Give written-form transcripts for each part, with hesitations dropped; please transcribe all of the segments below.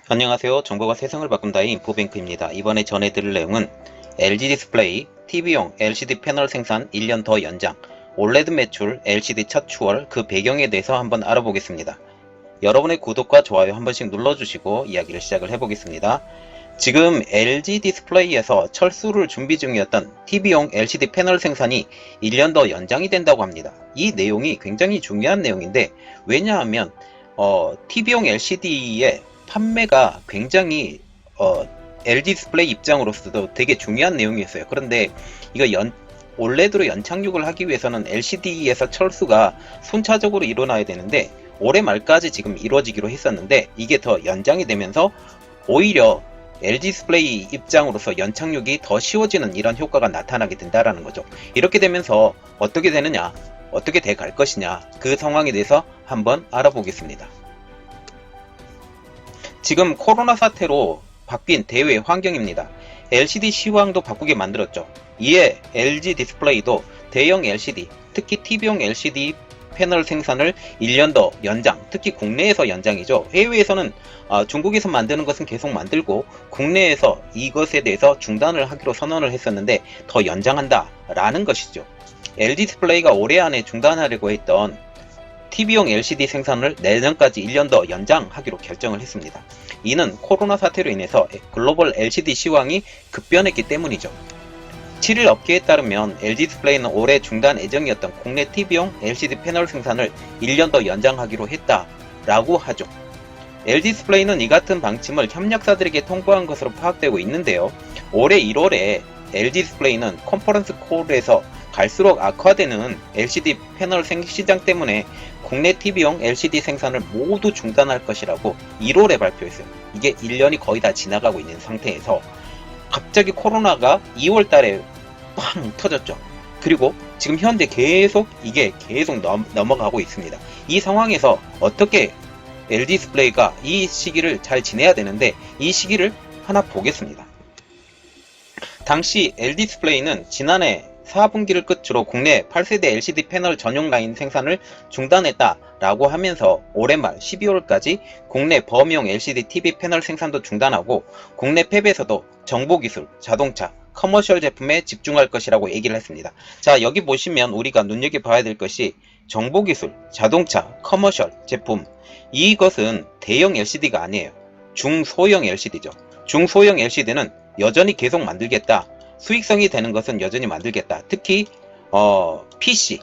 안녕하세요. 정보가 세상을 바꾼다의 인포뱅크입니다. 이번에 전해드릴 내용은 LG 디스플레이 TV용 LCD 패널 생산 1년 더 연장, OLED 매출 LCD 첫 추월, 그 배경에 대해서 한번 알아보겠습니다. 여러분의 구독과 좋아요 한 번씩 눌러주시고 이야기를 시작을 해보겠습니다. 지금 LG 디스플레이에서 철수를 준비 중이었던 TV용 LCD 패널 생산이 1년 더 연장이 된다고 합니다. 이 내용이 굉장히 중요한 내용인데, 왜냐하면 TV용 LCD의 판매가 굉장히 LG 디스플레이 입장으로서도 되게 중요한 내용이었어요. 그런데 이거 OLED로 연착륙을 하기 위해서는 LCD에서 철수가 순차적으로 일어나야 되는데, 올해 말까지 지금 이루어지기로 했었는데 이게 더 연장이 되면서 오히려 LG 디스플레이 입장으로서 연착륙이 더 쉬워지는 이런 효과가 나타나게 된다라는 거죠. 이렇게 되면서 어떻게 되느냐, 어떻게 돼 갈 것이냐, 그 상황에 대해서 한번 알아보겠습니다. 지금 코로나 사태로 바뀐 대외 환경입니다. LCD 시황도 바꾸게 만들었죠. 이에 LG 디스플레이도 대형 LCD, 특히 TV용 LCD 패널 생산을 1년 더 연장, 특히 국내에서 연장이죠. 해외에서는 중국에서 만드는 것은 계속 만들고 국내에서 이것에 대해서 중단을 하기로 선언을 했었는데 더 연장한다 라는 것이죠. LG 디스플레이가 올해 안에 중단하려고 했던 TV용 LCD 생산을 내년까지 1년 더 연장하기로 결정을 했습니다. 이는 코로나 사태로 인해서 글로벌 LCD 시황이 급변했기 때문이죠. 7일 업계에 따르면 LG 디스플레이는 올해 중단 예정이었던 국내 TV용 LCD 패널 생산을 1년 더 연장하기로 했다라고 하죠. LG 디스플레이는 이 같은 방침을 협력사들에게 통보한 것으로 파악되고 있는데요. 올해 1월에 LG 디스플레이는 컨퍼런스 콜에서 갈수록 악화되는 LCD 패널 시장 때문에 국내 TV용 LCD 생산을 모두 중단할 것이라고 1월에 발표했어요. 이게 1년이 거의 다 지나가고 있는 상태에서 갑자기 코로나가 2월 달에 빵 터졌죠. 그리고 지금 현재 계속 넘어가고 있습니다. 이 상황에서 어떻게 LG 디스플레이가 이 시기를 잘 지내야 되는데, 이 시기를 하나 보겠습니다. 당시 LG 디스플레이는 지난해 4분기를 끝으로 국내 8세대 LCD 패널 전용 라인 생산을 중단했다라고 하면서 올해 말 12월까지 국내 범용 LCD TV 패널 생산도 중단하고 국내 팹에서도 정보기술, 자동차, 커머셜 제품에 집중할 것이라고 얘기를 했습니다. 자, 여기 보시면 우리가 눈여겨봐야 될 것이 정보기술, 자동차, 커머셜 제품, 이것은 대형 LCD가 아니에요. 중소형 LCD죠. 중소형 LCD는 여전히 계속 만들겠다. 수익성이 되는 것은 여전히 만들겠다. 특히 PC,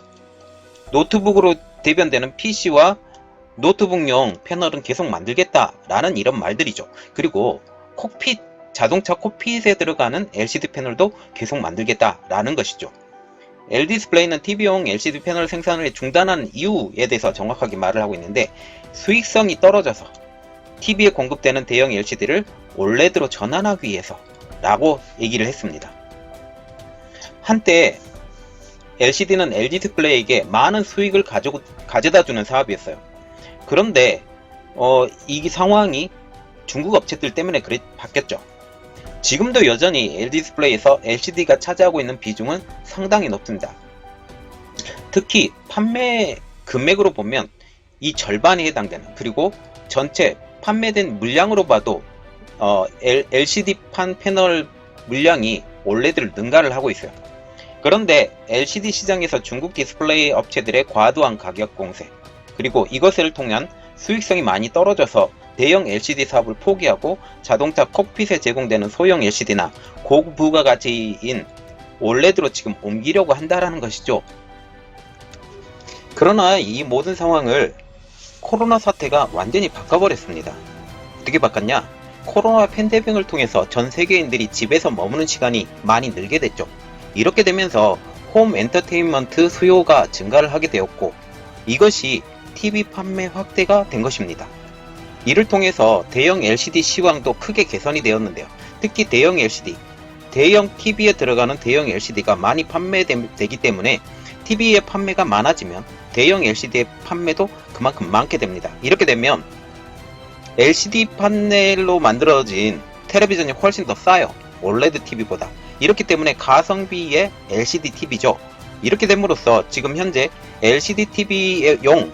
노트북으로 대변되는 PC와 노트북용 패널은 계속 만들겠다라는 이런 말들이죠. 그리고 콕핏, 자동차 콕핏에 들어가는 LCD 패널도 계속 만들겠다라는 것이죠. LG 디스플레이는 TV용 LCD 패널 생산을 중단한 이유에 대해서 정확하게 말을 하고 있는데, 수익성이 떨어져서 TV에 공급되는 대형 LCD를 OLED로 전환하기 위해서 라고 얘기를 했습니다. 한때 LCD는 LG 디스플레이에게 많은 수익을 가져다주는 사업이었어요. 그런데 이 상황이 중국 업체들 때문에 바뀌었죠. 지금도 여전히 LG 디스플레이에서 LCD가 차지하고 있는 비중은 상당히 높습니다. 특히 판매 금액으로 보면 이 절반에 해당되는, 그리고 전체 판매된 물량으로 봐도 LCD판 패널 물량이 OLED를 능가를 하고 있어요. 그런데 LCD 시장에서 중국 디스플레이 업체들의 과도한 가격 공세, 그리고 이것을 통한 수익성이 많이 떨어져서 대형 LCD 사업을 포기하고 자동차 콕핏에 제공되는 소형 LCD나 고부가가치인 OLED로 지금 옮기려고 한다라는 것이죠. 그러나 이 모든 상황을 코로나 사태가 완전히 바꿔버렸습니다. 어떻게 바꿨냐? 코로나 팬데믹을 통해서 전 세계인들이 집에서 머무는 시간이 많이 늘게 됐죠. 이렇게 되면서 홈 엔터테인먼트 수요가 증가를 하게 되었고, 이것이 TV 판매 확대가 된 것입니다. 이를 통해서 대형 LCD 시황도 크게 개선이 되었는데요. 특히 대형 LCD, 대형 TV에 들어가는 대형 LCD가 많이 판매되기 때문에 TV의 판매가 많아지면 대형 LCD의 판매도 그만큼 많게 됩니다. 이렇게 되면 LCD 판넬로 만들어진 텔레비전이 훨씬 더 싸요. OLED TV보다. 이렇기 때문에 가성비의 LCD TV죠. 이렇게 됨으로써 지금 현재 LCD TV용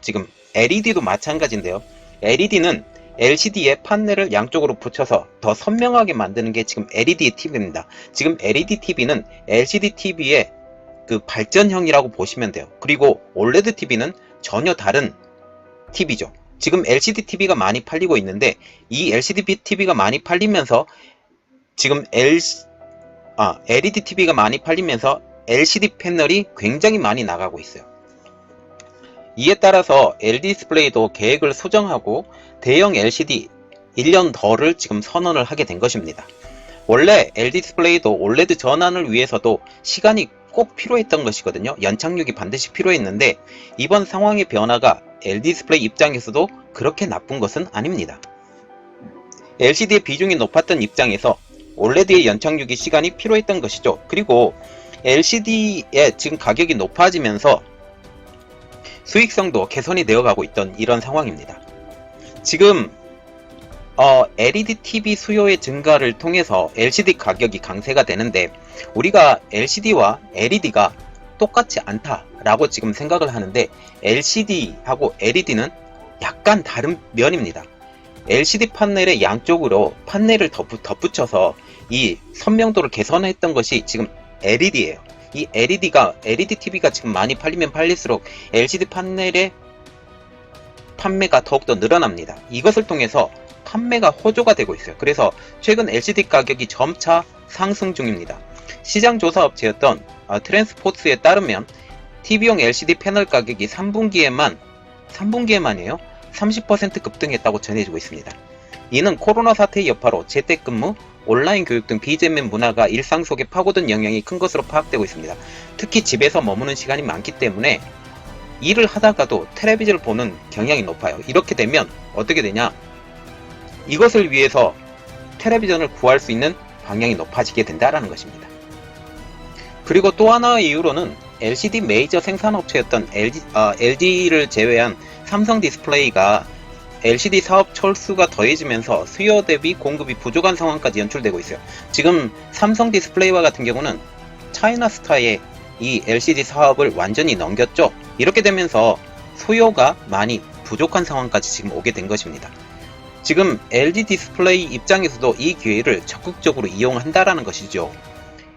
지금 LED도 마찬가지인데요. LED는 LCD에 판넬을 양쪽으로 붙여서 더 선명하게 만드는 게 지금 LED TV입니다. 지금 LED TV는 LCD TV의 그 발전형이라고 보시면 돼요. 그리고 OLED TV는 전혀 다른 TV죠. 지금 LCD TV가 많이 팔리고 있는데 이 LCD TV가 많이 팔리면서 지금 LED TV가 많이 팔리면서 LCD 패널이 굉장히 많이 나가고 있어요. 이에 따라서 LG 디스플레이도 계획을 수정하고 대형 LCD 1년 더를 지금 선언을 하게 된 것입니다. 원래 LG 디스플레이도 OLED 전환을 위해서도 시간이 꼭 필요했던 것이거든요. 연착륙이 반드시 필요했는데 이번 상황의 변화가 LG 디스플레이 입장에서도 그렇게 나쁜 것은 아닙니다. LCD의 비중이 높았던 입장에서 OLED의 연착륙이 시간이 필요했던 것이죠. 그리고 LCD의 지금 가격이 높아지면서 수익성도 개선이 되어가고 있던 이런 상황입니다. 지금 LED TV 수요의 증가를 통해서 LCD 가격이 강세가 되는데 우리가 LCD와 LED가 똑같지 않다라고 지금 생각을 하는데 LCD하고 LED는 약간 다른 면입니다. LCD 판넬의 양쪽으로 판넬을 덧붙여서 이 선명도를 개선했던 것이 지금 LED예요. 이 LED TV가 지금 많이 팔리면 팔릴수록 LCD 판넬의 판매가 더욱더 늘어납니다. 이것을 통해서 판매가 호조가 되고 있어요. 그래서 최근 LCD 가격이 점차 상승 중입니다. 시장 조사 업체였던 트랜스포츠에 따르면 TV용 LCD 패널 가격이 3분기에만이에요. 30% 급등했다고 전해지고 있습니다. 이는 코로나 사태의 여파로 재택근무, 온라인 교육 등 비대면 문화가 일상 속에 파고든 영향이 큰 것으로 파악되고 있습니다. 특히 집에서 머무는 시간이 많기 때문에 일을 하다가도 텔레비전을 보는 경향이 높아요. 이렇게 되면 어떻게 되냐? 이것을 위해서 텔레비전을 구할 수 있는 방향이 높아지게 된다는 것입니다. 그리고 또 하나의 이유로는 LCD 메이저 생산업체였던 LG를 제외한 삼성 디스플레이가 LCD 사업 철수가 더해지면서 수요 대비 공급이 부족한 상황까지 연출되고 있어요. 지금 삼성 디스플레이와 같은 경우는 차이나스타에 이 LCD 사업을 완전히 넘겼죠. 이렇게 되면서 수요가 많이 부족한 상황까지 지금 오게 된 것입니다. 지금 LG 디스플레이 입장에서도 이 기회를 적극적으로 이용한다라는 것이죠.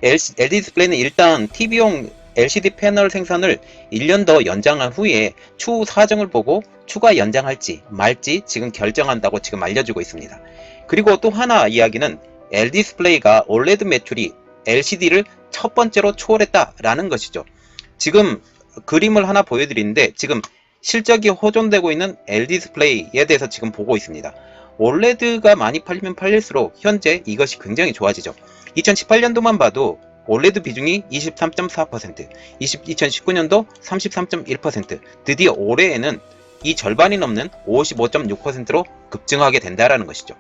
LG 디스플레이는 일단 TV용 LCD 패널 생산을 1년 더 연장한 후에 추후 사정을 보고 추가 연장할지 말지 지금 결정한다고 지금 알려지고 있습니다. 그리고 또 하나 이야기는 LG 디스플레이가 OLED 매출이 LCD를 첫 번째로 초월했다라는 것이죠. 지금 그림을 하나 보여드리는데 지금 실적이 호전되고 있는 LG 디스플레이에 대해서 지금 보고 있습니다. OLED가 많이 팔리면 팔릴수록 현재 이것이 굉장히 좋아지죠. 2018년도만 봐도 OLED 비중이 23.4%, 2019년도 33.1%, 드디어 올해에는 이 절반이 넘는 55.6%로 급증하게 된다라는 것이죠.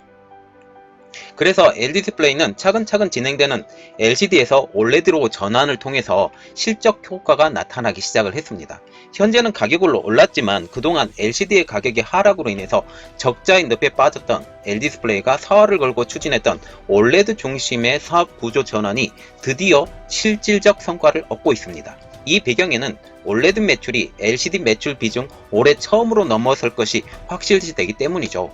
그래서 LG 디스플레이는 차근차근 진행되는 LCD에서 OLED로 전환을 통해서 실적 효과가 나타나기 시작을 했습니다. 현재는 가격이 올랐지만 그동안 LCD의 가격의 하락으로 인해서 적자의 늪에 빠졌던 LG 디스플레이가 사활을 걸고 추진했던 OLED 중심의 사업 구조 전환이 드디어 실질적 성과를 얻고 있습니다. 이 배경에는 OLED 매출이 LCD 매출 비중 올해 처음으로 넘어설 것이 확실시되기 때문이죠.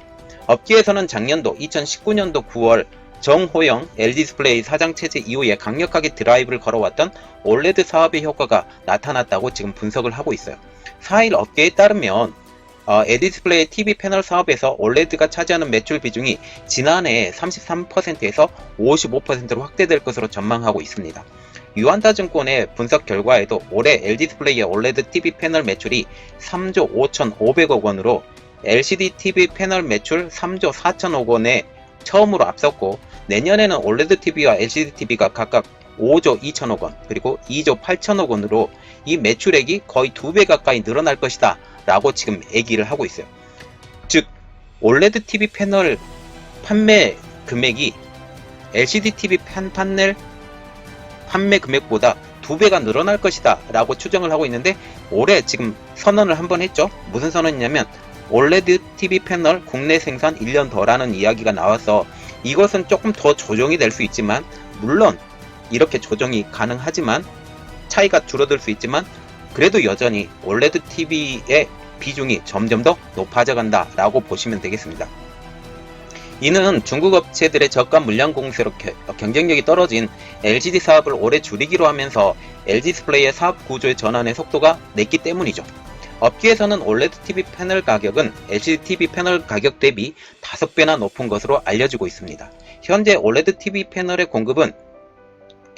업계에서는 작년도 2019년도 9월 정호영 LG 디스플레이 사장 체제 이후에 강력하게 드라이브를 걸어왔던 OLED 사업의 효과가 나타났다고 지금 분석을 하고 있어요. 4일 업계에 따르면 LG 디스플레이 TV 패널 사업에서 OLED가 차지하는 매출 비중이 지난해 33%에서 55%로 확대될 것으로 전망하고 있습니다. 유한타증권의 분석 결과에도 올해 LG 디스플레이의 OLED TV 패널 매출이 3조 5,500억 원으로 LCD TV 패널 매출 3조 4천억 원에 처음으로 앞섰고 내년에는 OLED TV와 LCD TV가 각각 5조 2천억 원 그리고 2조 8천억 원으로 이 매출액이 거의 2배 가까이 늘어날 것이다 라고 지금 얘기를 하고 있어요. 즉 OLED TV 패널 판매 금액이 LCD TV 판넬 판매 금액보다 2배가 늘어날 것이다 라고 추정을 하고 있는데 올해 지금 선언을 한번 했죠. 무슨 선언이냐면 OLED TV 패널 국내 생산 1년 더라는 이야기가 나와서 이것은 조금 더 조정이 될 수 있지만 물론 이렇게 조정이 가능하지만 차이가 줄어들 수 있지만 그래도 여전히 OLED TV의 비중이 점점 더 높아져 간다 라고 보시면 되겠습니다. 이는 중국 업체들의 저가 물량 공세로 경쟁력이 떨어진 LCD 사업을 오래 줄이기로 하면서 LG 디스플레이의 사업 구조의 전환의 속도가 냈기 때문이죠. 업계에서는 OLED TV 패널 가격은 LCD TV 패널 가격 대비 5배나 높은 것으로 알려지고 있습니다. 현재 OLED TV 패널의 공급은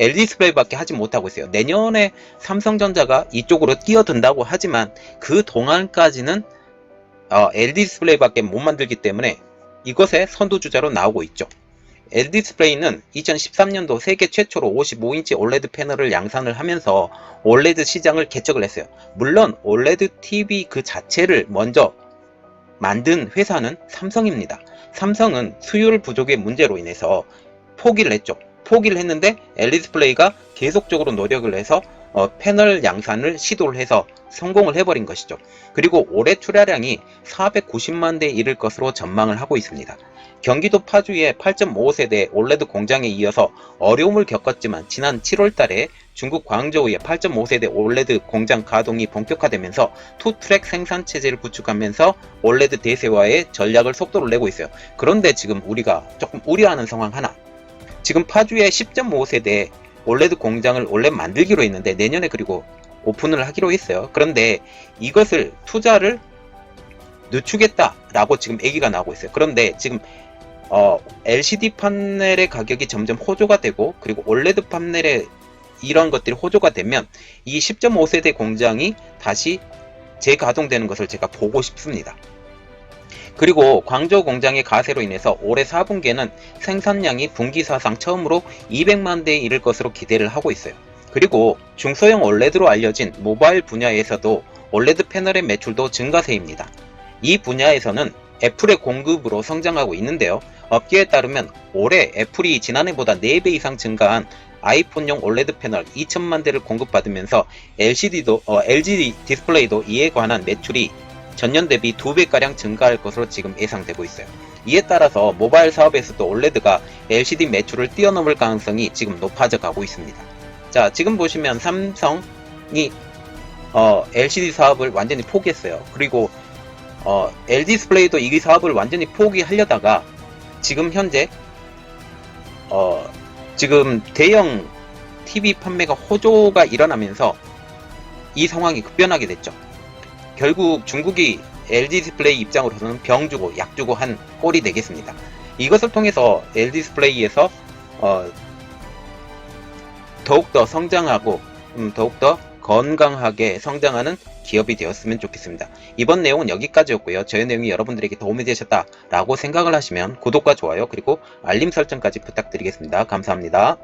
LG 디스플레이밖에 하지 못하고 있어요. 내년에 삼성전자가 이쪽으로 뛰어든다고 하지만 그 동안까지는 LG 디스플레이밖에 못 만들기 때문에 이것의 선두주자로 나오고 있죠. LG 디스플레이는 2013년도 세계 최초로 55인치 OLED 패널을 양산을 하면서 OLED 시장을 개척을 했어요. 물론 OLED TV 그 자체를 먼저 만든 회사는 삼성입니다. 삼성은 수율 부족의 문제로 인해서 포기를 했죠. 포기를 했는데 LG 디스플레이가 계속적으로 노력을 해서 패널 양산을 시도를 해서 성공을 해버린 것이죠. 그리고 올해 출하량이 490만 대에 이를 것으로 전망을 하고 있습니다. 경기도 파주의 8.55세대 OLED 공장에 이어서 어려움을 겪었지만 지난 7월 달에 중국 광저우의 8.5세대 OLED 공장 가동이 본격화되면서 투트랙 생산 체제를 구축하면서 OLED 대세화의 전략을 속도를 내고 있어요. 그런데 지금 우리가 조금 우려하는 상황 하나. 지금 파주의 10.5세대 OLED 공장을 원래 만들기로 했는데 내년에 그리고 오픈을 하기로 했어요. 그런데 이것을 투자를 늦추겠다라고 지금 얘기가 나오고 있어요. 그런데 지금 LCD 판넬의 가격이 점점 호조가 되고 그리고 OLED 판넬의 이런 것들이 호조가 되면 이 10.5세대 공장이 다시 재가동되는 것을 제가 보고 싶습니다. 그리고 광저우 공장의 가세로 인해서 올해 4분기에는 생산량이 분기 사상 처음으로 200만 대에 이를 것으로 기대를 하고 있어요. 그리고 중소형 OLED로 알려진 모바일 분야에서도 OLED 패널의 매출도 증가세입니다. 이 분야에서는 애플의 공급으로 성장하고 있는데요. 업계에 따르면 올해 애플이 지난해보다 4배 이상 증가한 아이폰용 OLED 패널 2천만 대를 공급받으면서 LG 디스플레이도 이에 관한 매출이 전년 대비 2배가량 증가할 것으로 지금 예상되고 있어요. 이에 따라서 모바일 사업에서도 OLED가 LCD 매출을 뛰어넘을 가능성이 지금 높아져 가고 있습니다. 자, 지금 보시면 삼성이 LCD 사업을 완전히 포기했어요. 그리고 LG 디스플레이도 이 사업을 완전히 포기하려다가 지금 현재 지금 대형 TV 판매가 호조가 일어나면서 이 상황이 급변하게 됐죠. 결국 중국이 LG 디스플레이 입장으로서는 병 주고 약 주고 한 꼴이 되겠습니다. 이것을 통해서 LG 디스플레이에서 더욱더 성장하고 더욱더 건강하게 성장하는 기업이 되었으면 좋겠습니다. 이번 내용은 여기까지였고요. 저의 내용이 여러분들에게 도움이 되셨다라고 생각을 하시면 구독과 좋아요 그리고 알림 설정까지 부탁드리겠습니다. 감사합니다.